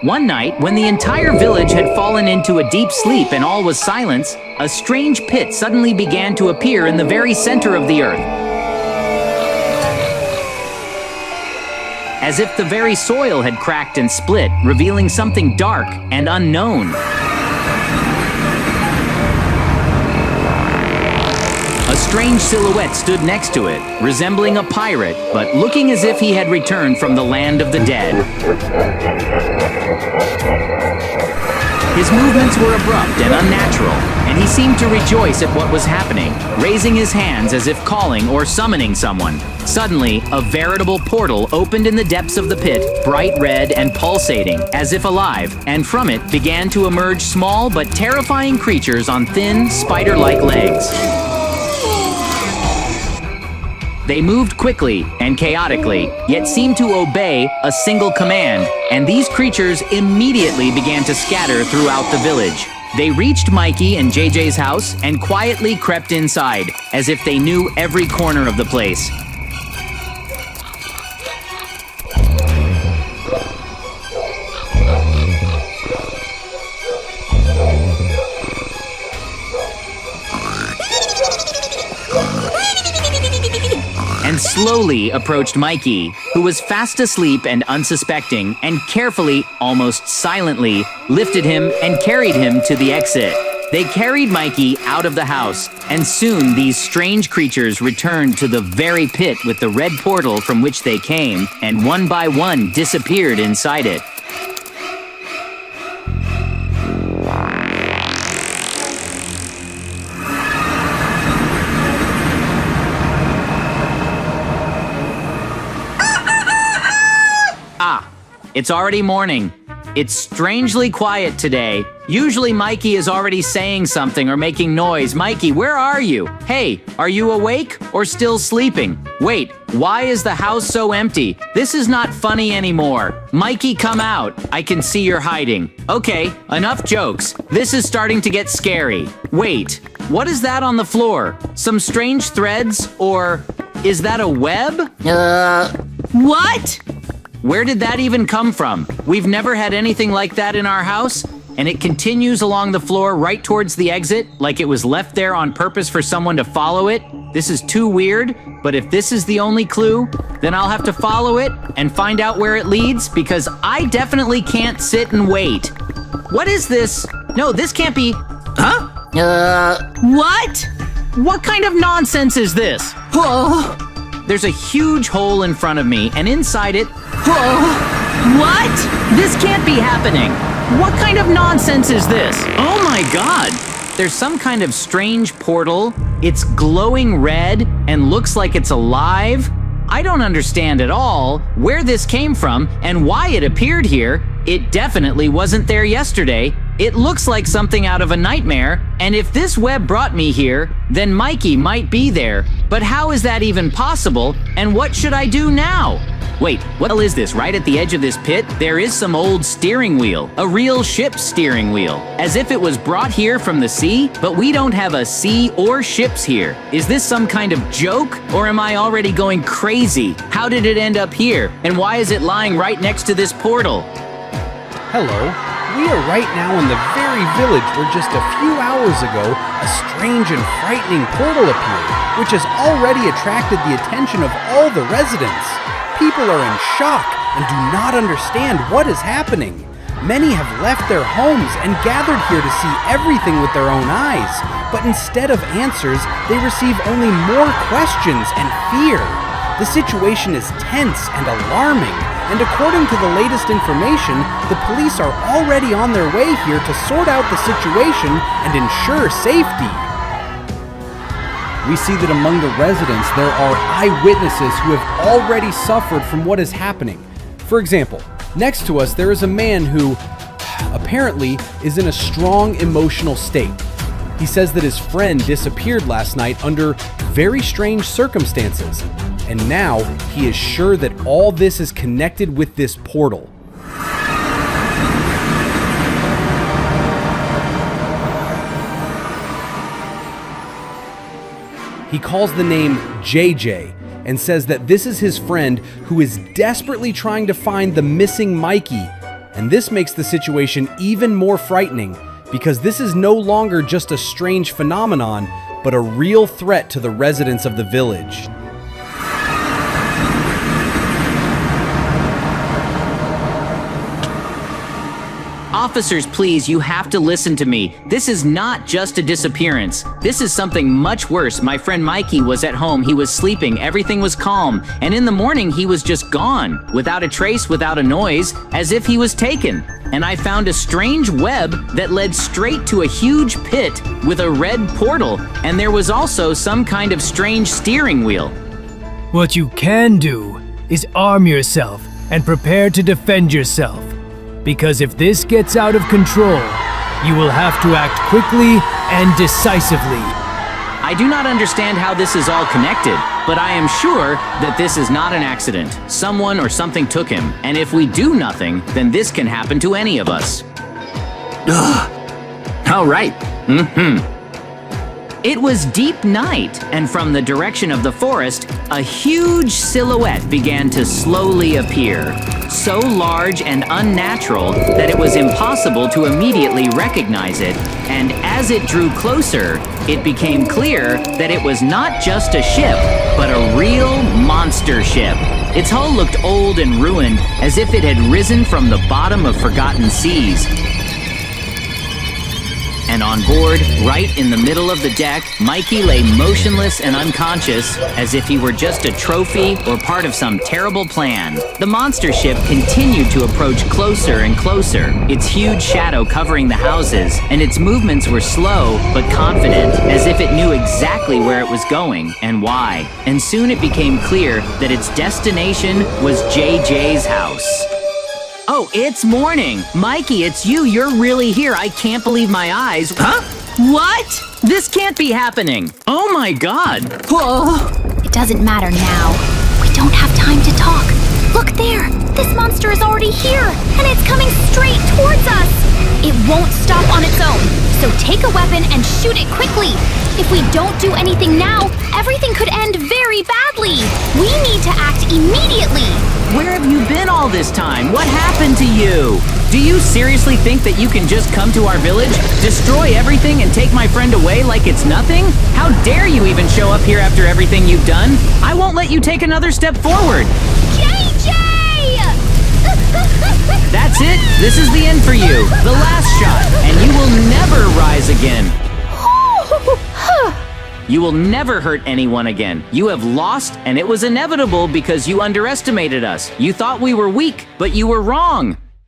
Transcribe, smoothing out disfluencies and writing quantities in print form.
One night, when the entire village had fallen into a deep sleep and all was silence, a strange pit suddenly began to appear in the very center of the earth. As if the very soil had cracked and split, revealing something dark and unknown. A strange silhouette stood next to it, resembling a pirate, but looking as if he had returned from the land of the dead. His movements were abrupt and unnatural, and he seemed to rejoice at what was happening, raising his hands as if calling or summoning someone. Suddenly, a veritable portal opened in the depths of the pit, bright red and pulsating, as if alive, and from it began to emerge small but terrifying creatures on thin, spider-like legs. They moved quickly and chaotically, yet seemed to obey a single command, and these creatures immediately began to scatter throughout the village. They reached Mikey and JJ's house and quietly crept inside, as if they knew every corner of the place. And slowly approached Mikey, who was fast asleep and unsuspecting, and carefully, almost silently, lifted him and carried him to the exit. They carried Mikey out of the house, and soon these strange creatures returned to the very pit with the red portal from which they came, and one by one disappeared inside it. It's already morning. It's strangely quiet today. Usually Mikey is already saying something or making noise. Mikey, where are you? Hey, are you awake or still sleeping? Wait, why is the house so empty? This is not funny anymore. Mikey, come out. I can see you're hiding. Okay, enough jokes. This is starting to get scary. Wait, what is that on the floor? Some strange threads, or is that a web? What? Where did that even come from? We've never had anything like that in our house, and it continues along the floor right towards the exit, like it was left there on purpose for someone to follow it. This is too weird, but if this is the only clue, then I'll have to follow it and find out where it leads, because I definitely can't sit and wait. What is this? No, this can't be... Huh? What? What kind of nonsense is this? There's a huge hole in front of me, and inside it... What? This can't be happening. What kind of nonsense is this? Oh my god! There's some kind of strange portal. It's glowing red and looks like it's alive. I don't understand at all where this came from and why it appeared here. It definitely wasn't there yesterday. It looks like something out of a nightmare, and if this web brought me here, then Mikey might be there. But how is that even possible, and what should I do now? Wait, what the hell is this? Right at the edge of this pit, there is some old steering wheel, a real ship's steering wheel, as if it was brought here from the sea, but we don't have a sea or ships here. Is this some kind of joke, or am I already going crazy? How did it end up here, and why is it lying right next to this portal? Hello, we are right now in the very village where just a few hours ago, a strange and frightening portal appeared, which has already attracted the attention of all the residents. People are in shock and do not understand what is happening. Many have left their homes and gathered here to see everything with their own eyes, but instead of answers, they receive only more questions and fear. The situation is tense and alarming, and according to the latest information, the police are already on their way here to sort out the situation and ensure safety. We see that among the residents, there are eyewitnesses who have already suffered from what is happening. For example, next to us, there is a man who apparently is in a strong emotional state. He says that his friend disappeared last night under very strange circumstances, and now he is sure that all this is connected with this portal. He calls the name JJ and says that this is his friend who is desperately trying to find the missing Mikey. And this makes the situation even more frightening because this is no longer just a strange phenomenon, but a real threat to the residents of the village. Officers, please, you have to listen to me. This is not just a disappearance. This is something much worse. My friend Mikey was at home. He was sleeping. Everything was calm. And in the morning, he was just gone, without a trace, without a noise, as if he was taken. And I found a strange web that led straight to a huge pit with a red portal. And there was also some kind of strange steering wheel. What you can do is arm yourself and prepare to defend yourself. Because if this gets out of control, you will have to act quickly and decisively. I do not understand how this is all connected, but I am sure that this is not an accident. Someone or something took him, and if we do nothing, then this can happen to any of us. Ugh. All right. It was deep night, and from the direction of the forest, a huge silhouette began to slowly appear. So large and unnatural that it was impossible to immediately recognize it, and as it drew closer, it became clear that it was not just a ship, but a real monster ship. Its hull looked old and ruined, as if it had risen from the bottom of forgotten seas. And on board, right in the middle of the deck, Mikey lay motionless and unconscious, as if he were just a trophy or part of some terrible plan. The monster ship continued to approach closer and closer, its huge shadow covering the houses, and its movements were slow but confident, as if it knew exactly where it was going and why. And soon it became clear that its destination was JJ's house. Oh, it's morning! Mikey, it's you! You're really here! I can't believe my eyes! Huh? What? This can't be happening! Oh my god! Whoa! It doesn't matter now. We don't have time to talk. Look there! This monster is already here, and it's coming straight towards us! It won't stop on its own, so take a weapon and shoot it quickly! If we don't do anything now, everything could end very badly! We need to act immediately! Where have you been all this time? What happened to you? Do you seriously think that you can just come to our village, destroy everything, and take my friend away like it's nothing? How dare you even show up here after everything you've done? I won't let you take another step forward. JJ! That's it. This is the end for you. The last shot, and you will never rise again. You will never hurt anyone again. You have lost, and it was inevitable because you underestimated us. You thought we were weak, but you were wrong.